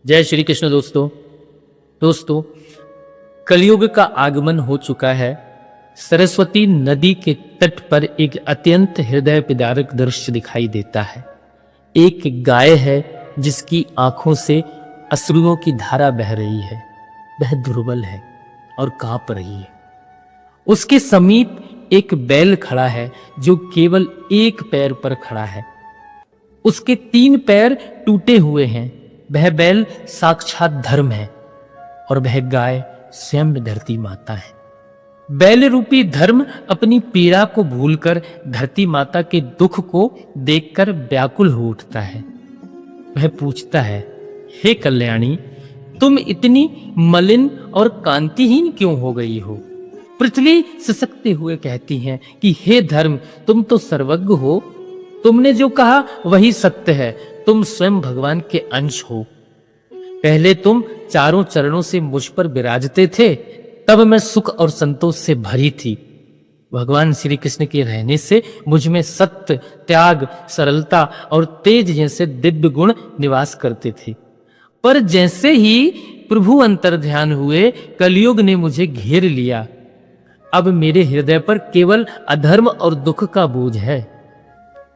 जय श्री कृष्ण दोस्तों कलयुग का आगमन हो चुका है। सरस्वती नदी के तट पर एक अत्यंत हृदय विदारक दृश्य दिखाई देता है। एक गाय है जिसकी आंखों से अश्रुओं की धारा बह रही है। वह दुर्बल है और कांप रही है। उसके समीप एक बैल खड़ा है जो केवल एक पैर पर खड़ा है। उसके 3 पैर टूटे हुए हैं। वह बैल साक्षात धर्म है और वह गाय स्वयं धरती माता है। बैल रूपी धर्म अपनी पीड़ा को भूलकर धरती माता के दुख को देखकर व्याकुल हो उठता है। वह पूछता है, हे कल्याणी, तुम इतनी मलिन और कांतिहीन क्यों हो गई हो? पृथ्वी सिसकते हुए कहती है कि हे धर्म, तुम तो सर्वज्ञ हो। तुमने जो कहा वही सत्य है। तुम स्वयं भगवान के अंश हो। पहले तुम चारों चरणों से मुझ पर विराजते थे, तब मैं सुख और संतोष से भरी थी। भगवान श्री कृष्ण के रहने से मुझ में सत्य, त्याग, सरलता और तेज जैसे दिव्य गुण निवास करते थे। पर जैसे ही प्रभु अंतर्ध्यान हुए, कलयुग ने मुझे घेर लिया। अब मेरे हृदय पर केवल अधर्म और दुख का बोझ है।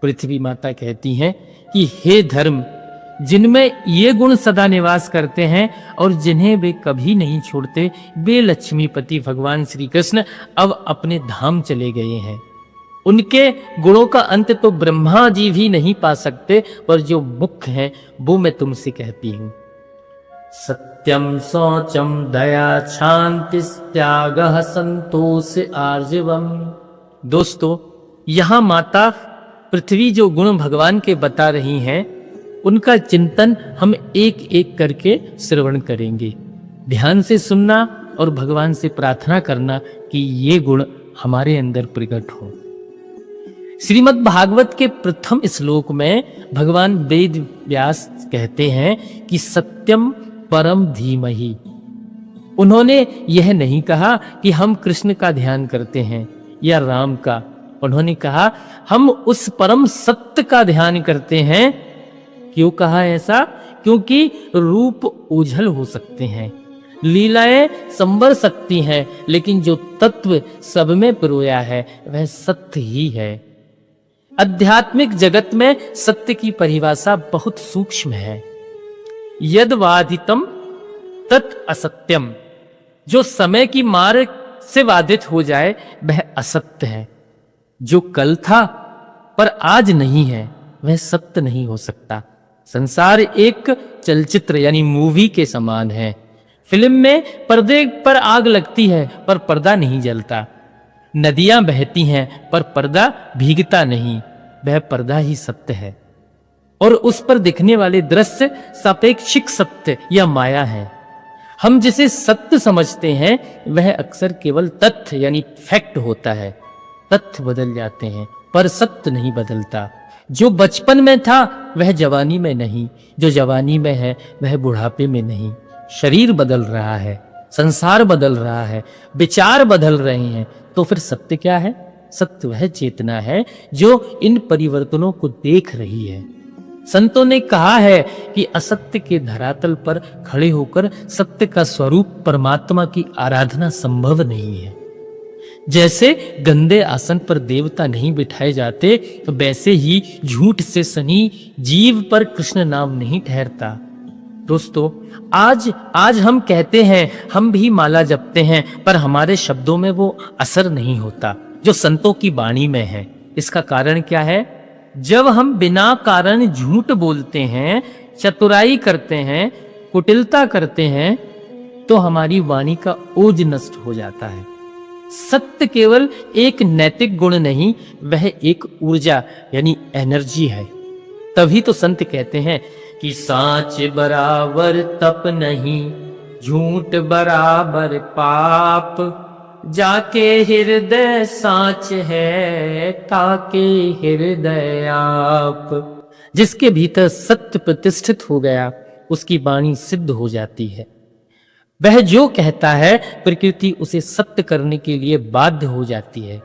पृथ्वी माता कहती हैं कि हे धर्म, जिनमें ये गुण सदा निवास करते हैं और जिन्हें वे कभी नहीं छोड़ते, वे लक्ष्मीपति भगवान श्री कृष्ण अब अपने धाम चले गए हैं। उनके गुणों का अंत तो ब्रह्मा जी भी नहीं पा सकते, पर जो मुख्य हैं वो मैं तुमसे कहती हूं। सत्यम शौचम दया शांति त्यागः संतोष आर्जवम। दोस्तों, यहाँ माता पृथ्वी जो गुण भगवान के बता रही हैं, उनका चिंतन हम एक एक करके श्रवण करेंगे। ध्यान से सुनना और भगवान से प्रार्थना करना कि ये गुण हमारे अंदर प्रकट हो। श्रीमद् भागवत के प्रथम श्लोक में भगवान वेद व्यास कहते हैं कि सत्यम परम धीमहि। उन्होंने यह नहीं कहा कि हम कृष्ण का ध्यान करते हैं या राम का। उन्होंने कहा हम उस परम सत्य का ध्यान करते हैं। क्यों कहा ऐसा? क्योंकि रूप ओझल हो सकते हैं, लीलाएं संवर सकती हैं, लेकिन जो तत्व सब में पिरोया है वह सत्य ही है। आध्यात्मिक जगत में सत्य की परिभाषा बहुत सूक्ष्म है। यद वादितम तत् असत्यम। जो समय की मार से बाधित हो जाए वह असत्य है। जो कल था पर आज नहीं है वह सत्य नहीं हो सकता। संसार एक चलचित्र यानी मूवी के समान है। फिल्म में पर्दे पर आग लगती है पर पर्दा नहीं जलता। नदियां बहती हैं पर पर्दा भीगता नहीं। वह पर्दा ही सत्य है और उस पर दिखने वाले दृश्य सापेक्षिक सत्य या माया है। हम जिसे सत्य समझते हैं वह अक्सर केवल तथ्य यानी फैक्ट होता है। तथ्य बदल जाते हैं पर सत्य नहीं बदलता। जो बचपन में था वह जवानी में नहीं, जो जवानी में है वह बुढ़ापे में नहीं। शरीर बदल रहा है, संसार बदल रहा है, विचार बदल रहे हैं, तो फिर सत्य क्या है? सत्य वह चेतना है जो इन परिवर्तनों को देख रही है। संतों ने कहा है कि असत्य के धरातल पर खड़े होकर सत्य का स्वरूप परमात्मा की आराधना संभव नहीं है। जैसे गंदे आसन पर देवता नहीं बिठाए जाते, वैसे ही झूठ से सनी जीव पर कृष्ण नाम नहीं ठहरता। दोस्तों, आज हम कहते हैं, हम भी माला जपते हैं, पर हमारे शब्दों में वो असर नहीं होता जो संतों की वाणी में है। इसका कारण क्या है? जब हम बिना कारण झूठ बोलते हैं, चतुराई करते हैं, कुटिलता करते हैं, तो हमारी वाणी का ओज नष्ट हो जाता है। सत्य केवल एक नैतिक गुण नहीं, वह एक ऊर्जा यानी एनर्जी है। तभी तो संत कहते हैं कि साच बराबर तप नहीं, झूठ बराबर पाप, जाके हृदय साच है, ताके हृदय आप। जिसके भीतर सत्य प्रतिष्ठित हो गया उसकी वाणी सिद्ध हो जाती है। वह जो कहता है प्रकृति उसे सत्य करने के लिए बाध्य हो जाती है।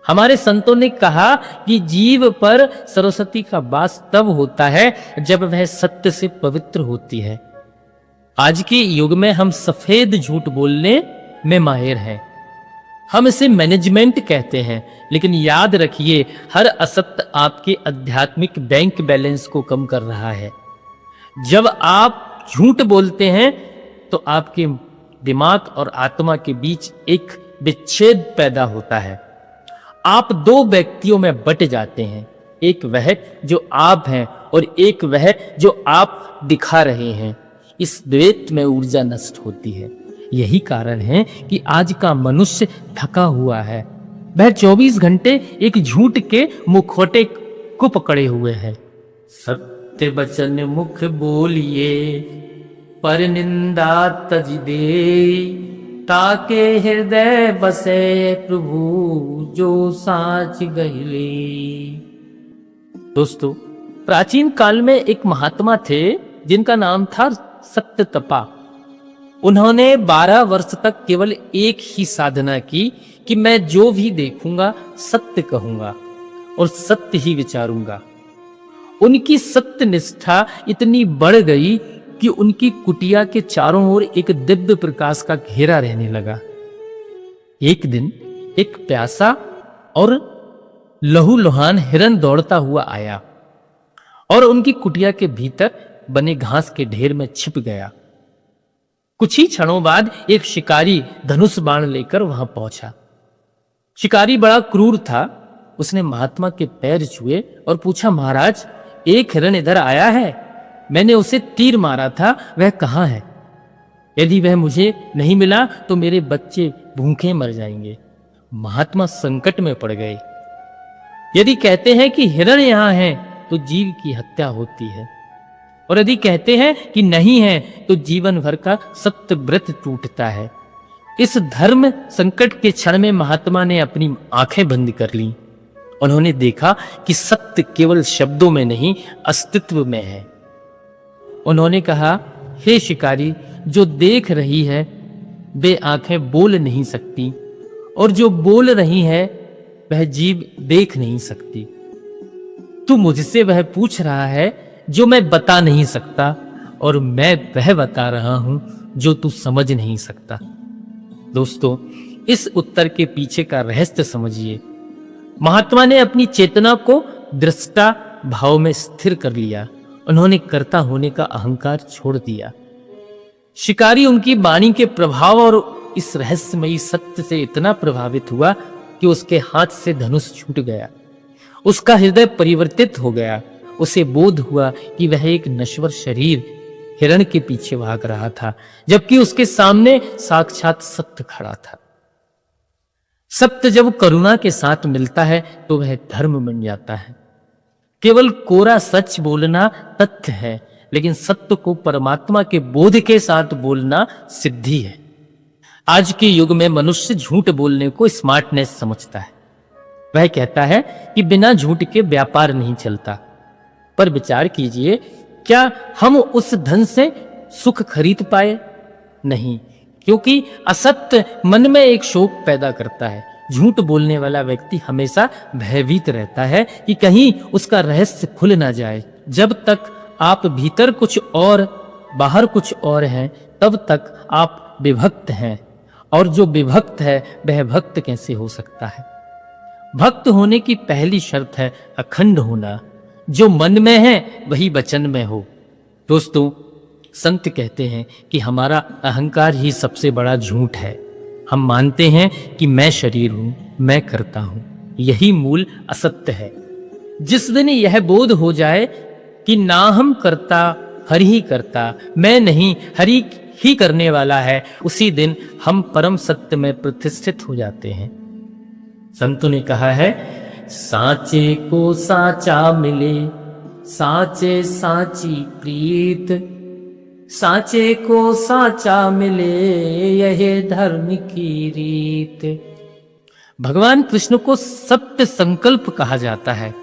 हमारे संतों ने कहा कि जीव पर सरस्वती का वास तब होता है जब वह सत्य से पवित्र होती है। आज के युग में हम सफेद झूठ बोलने में माहिर हैं। हम इसे मैनेजमेंट कहते हैं, लेकिन याद रखिए हर असत्य आपके आध्यात्मिक बैंक बैलेंस को कम कर रहा है। जब आप झूठ बोलते हैं तो आपके दिमाग और आत्मा के बीच एक विच्छेद पैदा होता है। आप दो व्यक्तियों में बट जाते हैं, एक वह जो आप हैं और एक वह जो आप दिखा रहे हैं। इस द्वैत में ऊर्जा नष्ट होती है। यही कारण है कि आज का मनुष्य थका हुआ है। वह 24 घंटे एक झूठ के मुखौटे को पकड़े हुए है। सत्य वचन मुख बोलिए पर निंदा तज दे, ताके हृदय बसे प्रभु जो साच गहिले। दोस्तों, प्राचीन काल में एक महात्मा थे जिनका नाम था सत्यतपा। उन्होंने 12 वर्ष तक केवल एक ही साधना की कि मैं जो भी देखूंगा सत्य कहूंगा और सत्य ही विचारूंगा। उनकी सत्य निष्ठा इतनी बढ़ गई कि उनकी कुटिया के चारों ओर एक दिव्य प्रकाश का घेरा रहने लगा। एक दिन एक प्यासा और लहूलुहान हिरन दौड़ता हुआ आया और उनकी कुटिया के भीतर बने घास के ढेर में छिप गया। कुछ ही क्षणों बाद एक शिकारी धनुष बाण लेकर वहां पहुंचा। शिकारी बड़ा क्रूर था। उसने महात्मा के पैर छुए और पूछा, महाराज, एक हिरन इधर आया है, मैंने उसे तीर मारा था, वह कहाँ है? यदि वह मुझे नहीं मिला तो मेरे बच्चे भूखे मर जाएंगे। महात्मा संकट में पड़ गए। यदि कहते हैं कि हिरण यहां है तो जीव की हत्या होती है, और यदि कहते हैं कि नहीं है तो जीवन भर का सत्य व्रत टूटता है। इस धर्म संकट के क्षण में महात्मा ने अपनी आंखें बंद कर लीं। उन्होंने देखा कि सत्य केवल शब्दों में नहीं, अस्तित्व में है। उन्होंने कहा, हे शिकारी, जो देख रही है वे आंखें बोल नहीं सकती, और जो बोल रही है वह जीभ देख नहीं सकती। तू मुझसे वह पूछ रहा है जो मैं बता नहीं सकता, और मैं वह बता रहा हूं जो तू समझ नहीं सकता। दोस्तों, इस उत्तर के पीछे का रहस्य समझिए। महात्मा ने अपनी चेतना को दृष्टा भाव में स्थिर कर लिया। उन्होंने कर्ता होने का अहंकार छोड़ दिया। शिकारी उनकी वाणी के प्रभाव और इस रहस्यमयी सत्य से इतना प्रभावित हुआ कि उसके हाथ से धनुष छूट गया। उसका हृदय परिवर्तित हो गया। उसे बोध हुआ कि वह एक नश्वर शरीर हिरण के पीछे भाग रहा था, जबकि उसके सामने साक्षात सत्य खड़ा था। सत्य जब करुणा के साथ मिलता है तो वह धर्म बन जाता है। केवल कोरा सच बोलना तथ्य है, लेकिन सत्य को परमात्मा के बोध के साथ बोलना सिद्धि है। आज के युग में मनुष्य झूठ बोलने को स्मार्टनेस समझता है। वह कहता है कि बिना झूठ के व्यापार नहीं चलता। पर विचार कीजिए, क्या हम उस धन से सुख खरीद पाए? नहीं, क्योंकि असत्य मन में एक शोक पैदा करता है। झूठ बोलने वाला व्यक्ति हमेशा भयभीत रहता है कि कहीं उसका रहस्य खुल ना जाए। जब तक आप भीतर कुछ और बाहर कुछ और हैं, तब तक आप विभक्त हैं, और जो विभक्त है वह भक्त कैसे हो सकता है? भक्त होने की पहली शर्त है अखंड होना। जो मन में है वही वचन में हो। दोस्तों, संत कहते हैं कि हमारा अहंकार ही सबसे बड़ा झूठ है। हम मानते हैं कि मैं शरीर हूं, मैं करता हूं। यही मूल असत्य है। जिस दिन यह बोध हो जाए कि ना हम करता, हरि ही करता, मैं नहीं हरि ही करने वाला है, उसी दिन हम परम सत्य में प्रतिष्ठित हो जाते हैं। संतों ने कहा है, साचे को साचा मिले, साचे साची प्रीत, साचे को साचा मिले, यह धर्म की रीत। भगवान कृष्ण को सत्य संकल्प कहा जाता है।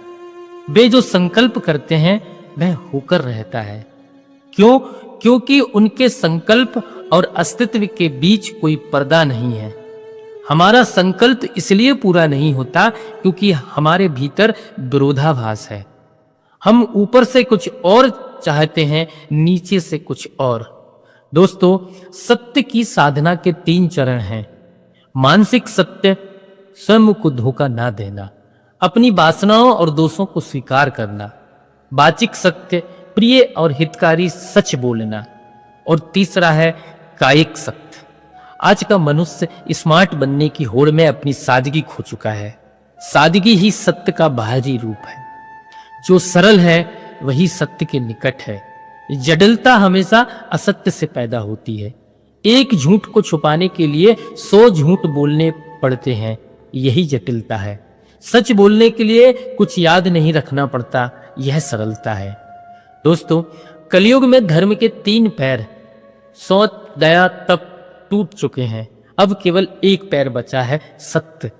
वे जो संकल्प करते हैं वह होकर रहता है। क्यों? क्योंकि उनके संकल्प और अस्तित्व के बीच कोई पर्दा नहीं है। हमारा संकल्प इसलिए पूरा नहीं होता क्योंकि हमारे भीतर विरोधाभास है। हम ऊपर से कुछ और चाहते हैं, नीचे से कुछ और। दोस्तों, सत्य की साधना के 3 चरण हैं। मानसिक सत्य, स्वयं को धोखा ना देना, अपनी वासनाओं और दोषों को स्वीकार करना। वाचिक सत्य, प्रिय और हितकारी सच बोलना। और तीसरा है कायिक सत्य। आज का मनुष्य स्मार्ट बनने की होड़ में अपनी सादगी खो चुका है। सादगी ही सत्य का बाहरी रूप है। जो सरल है वही सत्य के निकट है। जटिलता हमेशा असत्य से पैदा होती है। एक झूठ को छुपाने के लिए 100 झूठ बोलने पड़ते हैं, यही जटिलता है। सच बोलने के लिए कुछ याद नहीं रखना पड़ता, यह सरलता है। दोस्तों, कलयुग में धर्म के 3 पैर सौच, दया, तप टूट चुके हैं। अब केवल एक पैर बचा है, सत्य।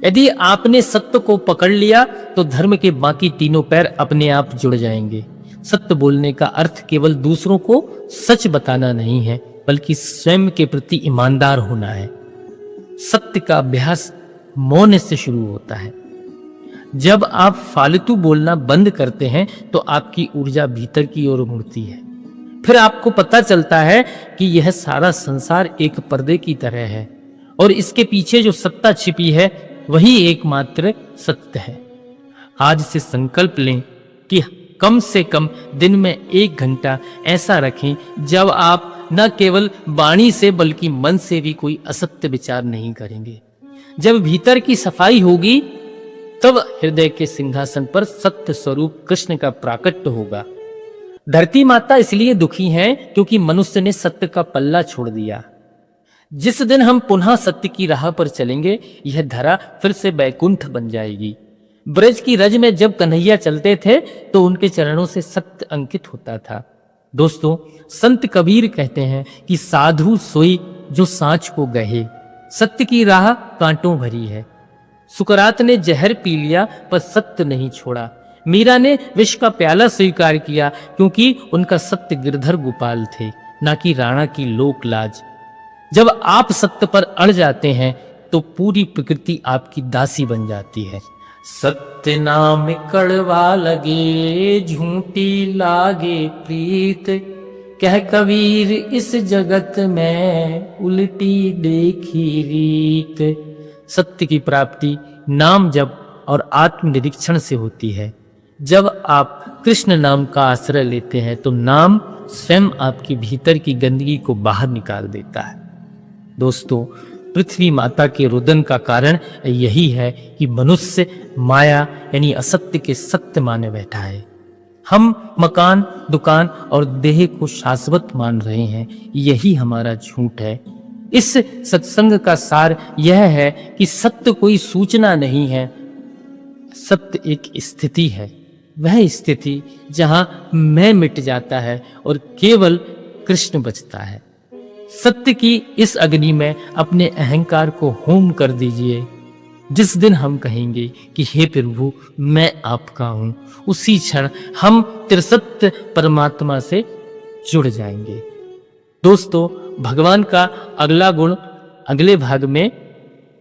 यदि आपने सत्य को पकड़ लिया तो धर्म के बाकी तीनों पैर अपने आप जुड़ जाएंगे। सत्य बोलने का अर्थ केवल दूसरों को सच बताना नहीं है, बल्कि स्वयं के प्रति ईमानदार होना है। सत्य का अभ्यास मौन से शुरू होता है। जब आप फालतू बोलना बंद करते हैं तो आपकी ऊर्जा भीतर की ओर मुड़ती है। फिर आपको पता चलता है कि यह सारा संसार एक पर्दे की तरह है और इसके पीछे जो सत्ता छिपी है वही एकमात्र सत्य है। आज से संकल्प लें कि कम से कम दिन में 1 घंटा ऐसा रखें जब आप न केवल वाणी से बल्कि मन से भी कोई असत्य विचार नहीं करेंगे। जब भीतर की सफाई होगी तब हृदय के सिंहासन पर सत्य स्वरूप कृष्ण का प्राकट्य होगा। धरती माता इसलिए दुखी है क्योंकि मनुष्य ने सत्य का पल्ला छोड़ दिया। जिस दिन हम पुनः सत्य की राह पर चलेंगे, यह धरा फिर से बैकुंठ बन जाएगी। ब्रज की रज में जब कन्हैया चलते थे तो उनके चरणों से सत्य अंकित होता था। दोस्तों, संत कबीर कहते हैं कि साधु सोई जो सांच को गहे, सत्य की राह कांटों भरी है। सुकरात ने जहर पी लिया पर सत्य नहीं छोड़ा। मीरा ने विष का प्याला स्वीकार किया क्योंकि उनका सत्य गिरधर गोपाल थे, ना कि राणा की लोक लाज। जब आप सत्य पर अड़ जाते हैं तो पूरी प्रकृति आपकी दासी बन जाती है। सत्य नाम कड़वा लगे, झूठी लागे प्रीत, कह कबीर इस जगत में उल्टी देखी रीत। सत्य की प्राप्ति नाम जप और आत्मनिरीक्षण से होती है। जब आप कृष्ण नाम का आश्रय लेते हैं तो नाम स्वयं आपके भीतर की गंदगी को बाहर निकाल देता है। दोस्तों, पृथ्वी माता के रुदन का कारण यही है कि मनुष्य माया यानी असत्य के सत्य माने बैठा है। हम मकान, दुकान और देह को शाश्वत मान रहे हैं, यही हमारा झूठ है। इस सत्संग का सार यह है कि सत्य कोई सूचना नहीं है, सत्य एक स्थिति है। वह स्थिति जहां मैं मिट जाता है और केवल कृष्ण बचता है। सत्य की इस अग्नि में अपने अहंकार को होम कर दीजिए। जिस दिन हम कहेंगे कि हे प्रभु मैं आपका हूं, उसी क्षण हम त्रिसत्य परमात्मा से जुड़ जाएंगे। दोस्तों, भगवान का अगला गुण अगले भाग में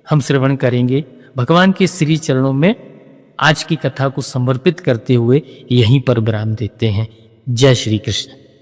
हम श्रवण करेंगे। भगवान के श्री चरणों में आज की कथा को समर्पित करते हुए यहीं पर विराम देते हैं। जय श्री कृष्ण।